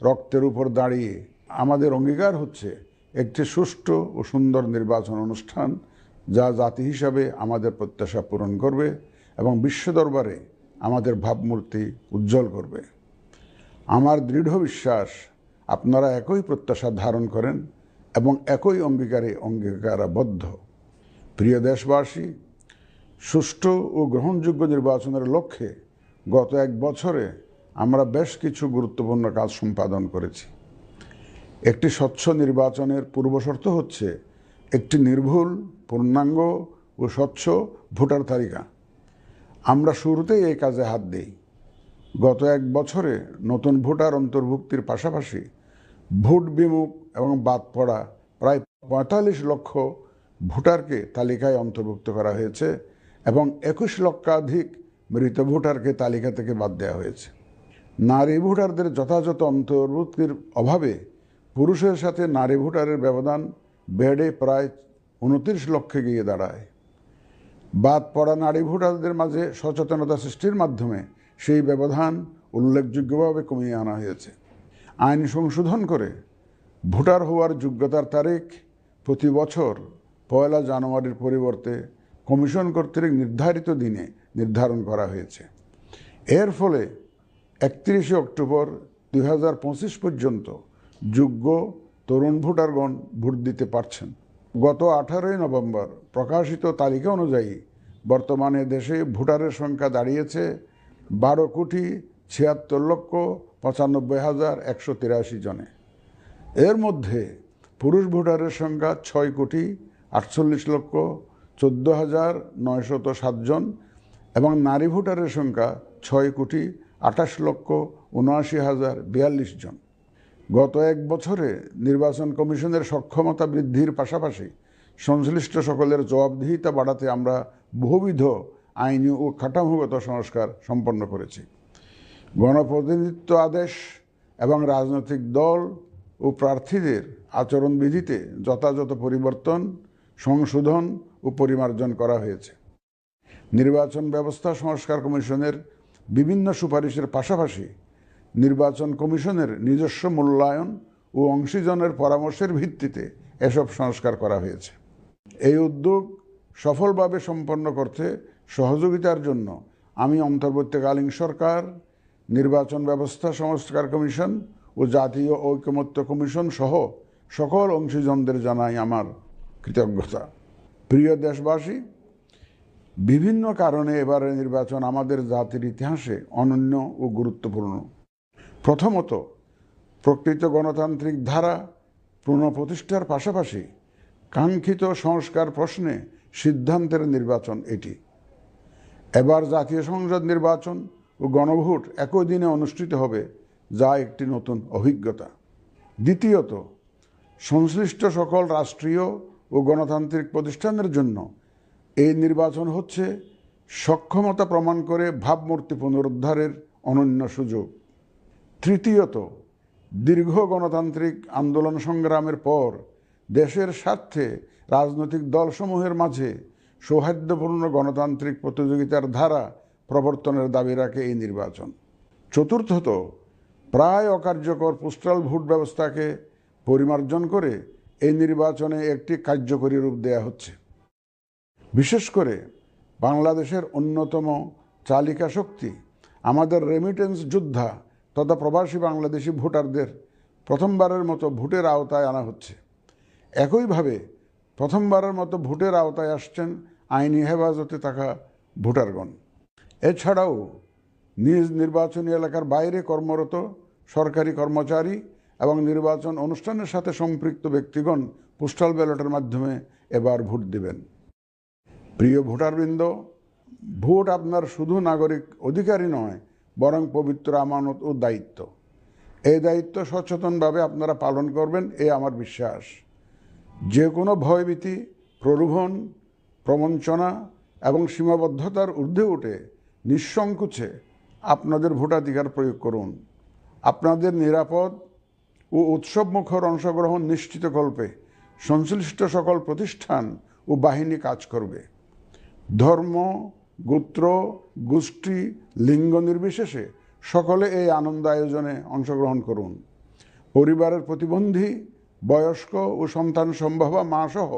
রক্তের উপর দাঁড়িয়ে আমাদের অঙ্গীকার হচ্ছে একটি সুষ্ঠু ও সুন্দর নির্বাচন অনুষ্ঠান যা জাতি হিসাবে আমাদের প্রত্যাশা পূরণ করবে এবং বিশ্ব দরবারে আমাদের ভাবমূর্তি উজ্জ্বল করবে। আমার দৃঢ় বিশ্বাস আপনারা একই প্রত্যাশা ধারণ করেন এবং একই অঙ্গীকারাবদ্ধ। প্রিয় দেশবাসী, সুষ্ঠু ও গ্রহণযোগ্য নির্বাচনের লক্ষ্যে গত এক বছরে আমরা বেশ কিছু গুরুত্বপূর্ণ কাজ সম্পাদন করেছি। একটি স্বচ্ছ নির্বাচনের পূর্বশর্ত হচ্ছে একটি নির্ভুল, পূর্ণাঙ্গ ও স্বচ্ছ ভোটার তালিকা। আমরা শুরুতেই এই কাজে হাত দিই। গত এক বছরে নতুন ভোটার অন্তর্ভুক্তির পাশাপাশি ভোট বিমুখ এবং বাদ পড়া প্রায় ৪৫ লক্ষ ভোটারকে তালিকায় অন্তর্ভুক্ত করা হয়েছে এবং ২১ লক্ষাধিক মৃত ভোটারকে তালিকা থেকে বাদ দেওয়া হয়েছে। নারী ভোটারদের যথাযথ অন্তর্ভুক্তির অভাবে পুরুষের সাথে নারী ভোটারের ব্যবধান বেড়ে প্রায় ২৯ লক্ষে গিয়ে দাঁড়ায়। বাদ পড়া নারী ভোটারদের মাঝে সচেতনতা সৃষ্টির মাধ্যমে সেই ব্যবধান উল্লেখযোগ্যভাবে কমিয়ে আনা হয়েছে। আইন সংশোধন করে ভোটার হওয়ার যোগ্যতার তারিখ প্রতি বছর ১ জানুয়ারির পরিবর্তে কমিশন কর্তৃক নির্ধারিত দিনে নির্ধারণ করা হয়েছে। এর ফলে ৩১ অক্টোবর ২০২৫ পর্যন্ত যোগ্য তরুণ ভোটারগণ ভোট দিতে পারছেন। গত ১৮ নভেম্বর প্রকাশিত তালিকা অনুযায়ী বর্তমানে দেশে ভোটারের সংখ্যা দাঁড়িয়েছে ১২,৭৬,৯৫,১৮৩ জনে। এর মধ্যে পুরুষ ভোটারের সংখ্যা ৬,৪৮,১৪,৯০৭ জন এবং নারী ভোটারের সংখ্যা ৬,২৮,৭৯,০৪২ জন। গত এক বছরে নির্বাচন কমিশনের সক্ষমতা বৃদ্ধির পাশাপাশি সংশ্লিষ্ট সকলের জবাবদিহিতা বাড়াতে আমরা বহুবিধ আইনি ও কাঠামোগত সংস্কার সম্পন্ন করেছি। গণপ্রতিনিধিত্ব আদেশ এবং রাজনৈতিক দল ও প্রার্থীদের আচরণবিধিতে যথাযথ পরিবর্তন, সংশোধন ও পরিমার্জন করা হয়েছে। নির্বাচন ব্যবস্থা সংস্কার কমিশনের বিভিন্ন সুপারিশের পাশাপাশি নির্বাচন কমিশনের নিজস্ব মূল্যায়ন ও অংশীজনের পরামর্শের ভিত্তিতে এসব সংস্কার করা হয়েছে। এই উদ্যোগ সফলভাবে সম্পন্ন করতে সহযোগিতার জন্য আমি অন্তর্বর্তীকালীন সরকার, নির্বাচন ব্যবস্থা সংস্কার কমিশন ও জাতীয় ঐকমত্য কমিশন সহ সকল অংশীজনদের জানাই আমার কৃতজ্ঞতা। প্রিয় দেশবাসী, বিভিন্ন কারণে এবারের নির্বাচন আমাদের জাতির ইতিহাসে অনন্য ও গুরুত্বপূর্ণ। প্রথমত, প্রকৃত গণতান্ত্রিক ধারা পুনঃপ্রতিষ্ঠার পাশাপাশি কাঙ্ক্ষিত সংস্কার প্রশ্নে সিদ্ধান্তের নির্বাচন এটি। এবার জাতীয় সংসদ নির্বাচন ও গণভোট একই দিনে অনুষ্ঠিত হবে, যা একটি নতুন অভিজ্ঞতা। দ্বিতীয়ত, সংশ্লিষ্ট সকল রাষ্ট্রীয় ও গণতান্ত্রিক প্রতিষ্ঠানের জন্য এই নির্বাচন হচ্ছে সক্ষমতা প্রমাণ করে ভাবমূর্তি পুনরুদ্ধারের অনন্য সুযোগ। তৃতীয়ত, দীর্ঘ গণতান্ত্রিক আন্দোলন সংগ্রামের পর দেশের স্বার্থে রাজনৈতিক দলসমূহের মাঝে সৌহার্দ্যপূর্ণ গণতান্ত্রিক প্রতিযোগিতার ধারা প্রবর্তনের দাবি রাখে এই নির্বাচন। চতুর্থত, প্রায় অকার্যকর পোস্টাল ভোট ব্যবস্থাকে পরিমার্জন করে এই নির্বাচনে একটি কার্যকরী রূপ দেয়া হচ্ছে। বিশেষ করে বাংলাদেশের অন্যতম চালিকা শক্তি আমাদের রেমিটেন্স যোদ্ধা তথা প্রবাসী বাংলাদেশি ভোটারদের প্রথমবারের মতো ভোটের আওতায় আনা হচ্ছে। একইভাবে প্রথমবারের মতো ভোটের আওতায় আসছেন আইনি হেফাজতে থাকা ভোটারগণ। এছাড়াও নিজ নির্বাচনী এলাকার বাইরে কর্মরত সরকারি কর্মচারী এবং নির্বাচন অনুষ্ঠানের সাথে সম্পৃক্ত ব্যক্তিগণ পোস্টাল ব্যালটের মাধ্যমে এবার ভোট দেবেন। প্রিয় ভোটারবৃন্দ, ভোট আপনার শুধু নাগরিক অধিকারই নয়, বরং পবিত্র আমানত ও দায়িত্ব। এই দায়িত্ব সচেতনভাবে আপনারা পালন করবেন, এ আমার বিশ্বাস। যে কোনো ভয়ভীতি, প্রলোভন, প্রবঞ্চনা এবং সীমাবদ্ধতার ঊর্ধ্বে উঠে নিঃসংকোচে আপনাদের ভোটাধিকার প্রয়োগ করুন। আপনাদের নিরাপদ ও উৎসবমুখর অংশগ্রহণ নিশ্চিতকল্পে সংশ্লিষ্ট সকল প্রতিষ্ঠান ও বাহিনী কাজ করবে। ধর্ম, গোত্র, গোষ্ঠী, লিঙ্গ নির্বিশেষে সকলে এই আনন্দ আয়োজনে অংশগ্রহণ করুন। পরিবারের প্রতিবন্ধী, বয়স্ক ও সন্তান সম্ভবা মা সহ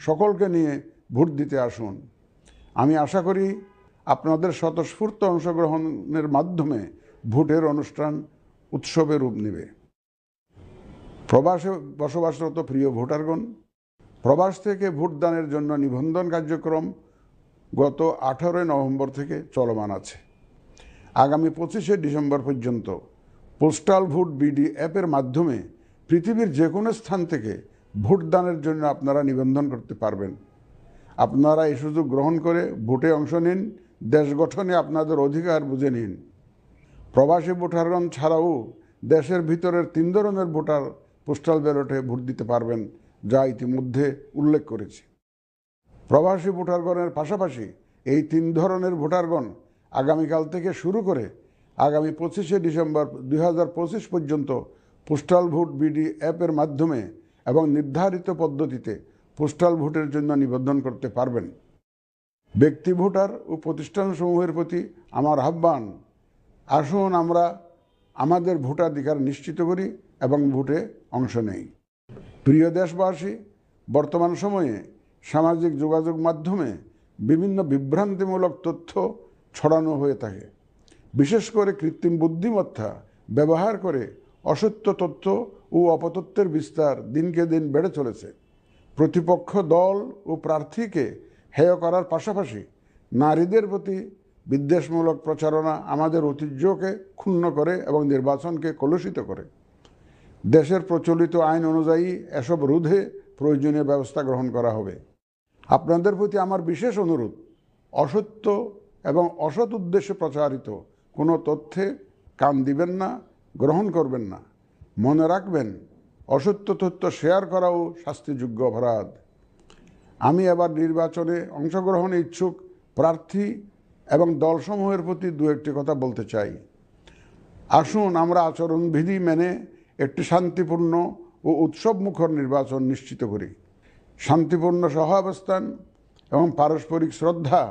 সকলকে নিয়ে ভোট দিতে আসুন। আমি আশা করি আপনাদের স্বতঃস্ফূর্ত অংশগ্রহণের মাধ্যমে ভোটের অনুষ্ঠান উৎসবে রূপ নেবে। প্রবাসে বসবাসরত প্রিয় ভোটারগণ, প্রবাস থেকে ভোটদানের জন্য নিবন্ধন কার্যক্রম গত 18 নভেম্বর থেকে চলমান আছে। আগামী 25শে ডিসেম্বর পর্যন্ত পোস্টাল ভোট বিডি অ্যাপের মাধ্যমে পৃথিবীর যে কোনো স্থান থেকে ভোটদানের জন্য আপনারা নিবন্ধন করতে পারবেন। আপনারা এই সুযোগ গ্রহণ করে ভোটে অংশ নিন, দেশ গঠনে আপনাদের অধিকার বুঝে নিন। প্রবাসী ভোটারগণ ছাড়াও দেশের ভিতরের 3 ধরনের ভোটার পোস্টাল ব্যালটে ভোট দিতে পারবেন, যা ইতিমধ্যে উল্লেখ করেছি। প্রবাসী ভোটারগণের পাশাপাশি এই 3 ধরনের ভোটারগণ আগামীকাল থেকে শুরু করে আগামী 25শে ডিসেম্বর 2025 পর্যন্ত পোস্টাল ভোট বিডি অ্যাপের মাধ্যমে এবং নির্ধারিত পদ্ধতিতে পোস্টাল ভোটের জন্য নিবন্ধন করতে পারবেন। ব্যক্তি ভোটার ও প্রতিষ্ঠানসমূহের প্রতি আমার আহ্বান, আসুন আমরা আমাদের ভোটাধিকার নিশ্চিত করি এবং ভোটে অংশ নেই। প্রিয় দেশবাসী, বর্তমান সময়ে সামাজিক যোগাযোগ মাধ্যমে বিভিন্ন বিভ্রান্তিমূলক তথ্য ছড়ানো হয়ে থাকে। বিশেষ করে কৃত্রিম বুদ্ধিমত্তা ব্যবহার করে অসত্য তথ্য ও অপতথ্যের বিস্তার দিনকে দিন বেড়ে চলেছে। প্রতিপক্ষ দল ও প্রার্থীকে হেয় করার পাশাপাশি নারীদের প্রতি বিদ্বেষমূলক প্রচারণা আমাদের ঐতিহ্যকে ক্ষুণ্ণ করে এবং নির্বাচনকে কলুষিত করে। দেশের প্রচলিত আইন অনুযায়ী এসব রোধে প্রয়োজনীয় ব্যবস্থা গ্রহণ করা হবে। আপনাদের প্রতি আমার বিশেষ অনুরোধ, অসত্য এবং অসৎ উদ্দেশ্যে প্রচারিত কোনো তথ্যে কান দিবেন না, গ্রহণ করবেন না। মনে রাখবেন, অসত্য তথ্য শেয়ার করাও শাস্তিযোগ্য অপরাধ। আমি এবার নির্বাচনে অংশগ্রহণে ইচ্ছুক প্রার্থী এবং দলসমূহের প্রতি 2-1টি কথা বলতে চাই। আসুন আমরা আচরণবিধি মেনে একটি শান্তিপূর্ণ ও উৎসবমুখর নির্বাচন নিশ্চিত করি। শান্তিপূর্ণ সহাবস্থান এবং পারস্পরিক শ্রদ্ধা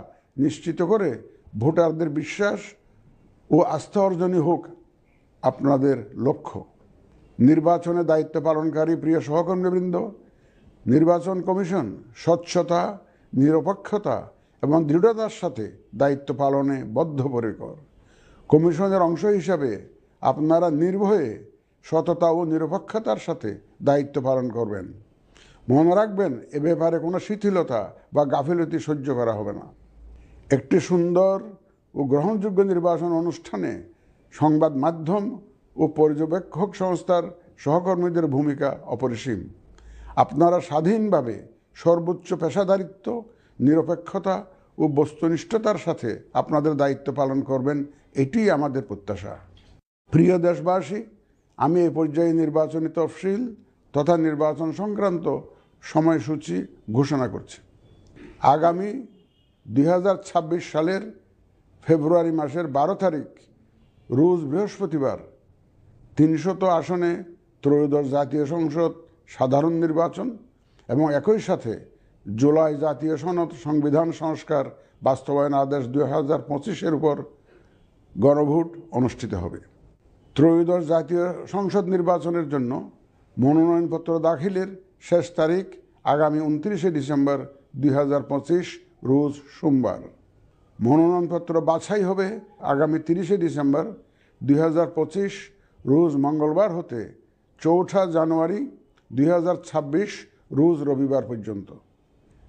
নিশ্চিত করে ভোটারদের বিশ্বাস ও আস্থা অর্জনই হোক আপনাদের লক্ষ্য। নির্বাচনে দায়িত্ব পালনকারী প্রিয় সহকর্মীবৃন্দ, নির্বাচন কমিশন স্বচ্ছতা, নিরপেক্ষতা এবং দৃঢ়তার সাথে দায়িত্ব পালনে বদ্ধপরিকর। কমিশনের অংশ হিসাবে আপনারা নির্ভয়ে সততা ও নিরপেক্ষতার সাথে দায়িত্ব পালন করবেন। মনে রাখবেন, এ ব্যাপারে কোনো শিথিলতা বা গাফিলতি সহ্য করা হবে না। একটি সুন্দর ও গ্রহণযোগ্য নির্বাচন অনুষ্ঠানে সংবাদ মাধ্যম ও পর্যবেক্ষক সংস্থার সহকর্মীদের ভূমিকা অপরিসীম। আপনারা স্বাধীনভাবে সর্বোচ্চ পেশাদারিত্ব, নিরপেক্ষতা ও বস্তুনিষ্ঠতার সাথে আপনাদের দায়িত্ব পালন করবেন, এটিই আমাদের প্রত্যাশা। প্রিয় দেশবাসী, আমি এই পর্যায়ে নির্বাচনী তফসিল তথা নির্বাচন সংক্রান্ত সময়সূচি ঘোষণা করছি। আগামী 2026 সালের ফেব্রুয়ারি মাসের 12 তারিখ রোজ বৃহস্পতিবার 300 আসনে ত্রয়োদশ জাতীয় সংসদ সাধারণ নির্বাচন এবং একই সাথে জুলাই জাতীয় সনদ সংবিধান সংস্কার বাস্তবায়ন আদেশ 2025-এর উপর গণভোট অনুষ্ঠিত হবে। ত্রয়োদশ জাতীয় সংসদ নির্বাচনের জন্য মনোনয়নপত্র দাখিলের শেষ তারিখ আগামী 29শে ডিসেম্বর 2025 রোজ সোমবার। মনোনয়নপত্র বাছাই হবে আগামী 30শে ডিসেম্বর 2025 রোজ মঙ্গলবার হতে 4 জানুয়ারি 2026 রোজ রবিবার পর্যন্ত।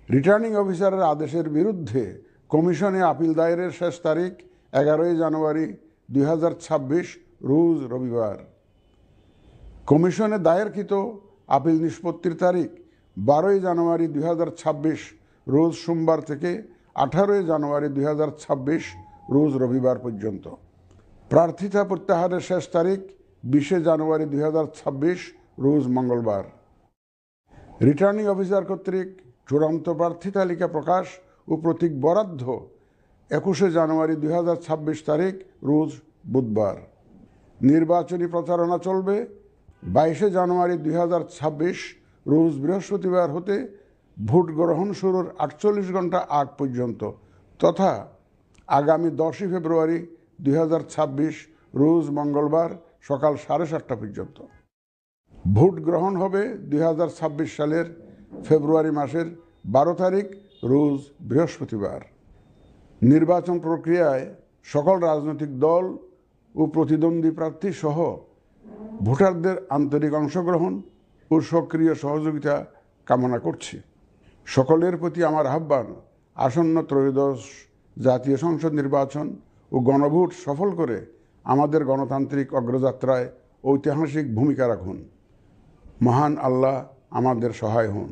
রিটার্নিং অফিসারের আদেশের বিরুদ্ধে কমিশনে আপিল দায়েরের শেষ তারিখ 11 জানুয়ারি 2026 রোজ রবিবার। কমিশনে দায়েরকৃত আপিল নিষ্পত্তির তারিখ 12 জানুয়ারি 2026 রোজ সোমবার থেকে 18 জানুয়ারি 2026 রোজ রবিবার পর্যন্ত। প্রার্থিতা প্রত্যাহারের শেষ তারিখ 20 জানুয়ারি 2026 রোজ মঙ্গলবার। রিটার্নিং অফিসার কর্তৃক চূড়ান্ত প্রার্থী তালিকা প্রকাশ ও প্রতীক বরাদ্দ 21 জানুয়ারি 2026 তারিখ রোজ বুধবার। নির্বাচনী প্রচারণা চলবে 22 জানুয়ারি 2026 রোজ বৃহস্পতিবার হতে ভোট গ্রহণ শুরুর 48 ঘন্টা আগ পর্যন্ত তথা আগামী 10 ফেব্রুয়ারি 2026 রোজ মঙ্গলবার সকাল 7:30 পর্যন্ত। ভোট গ্রহণ হবে 2026 সালের ফেব্রুয়ারি মাসের 12 তারিখ রোজ বৃহস্পতিবার। নির্বাচন প্রক্রিয়ায় সকল রাজনৈতিক দল ও প্রতিদ্বন্দ্বী প্রার্থী সহ ভোটারদের আন্তরিক অংশগ্রহণ ও সক্রিয় সহযোগিতা কামনা করছি। সকলের প্রতি আমার আহ্বান, আসন্ন ত্রয়োদশ জাতীয় সংসদ নির্বাচন ও গণভোট সফল করে আমাদের গণতান্ত্রিক অগ্রযাত্রায় ঐতিহাসিক ভূমিকা রাখুন। মহান আল্লাহ আমাদের সহায় হন।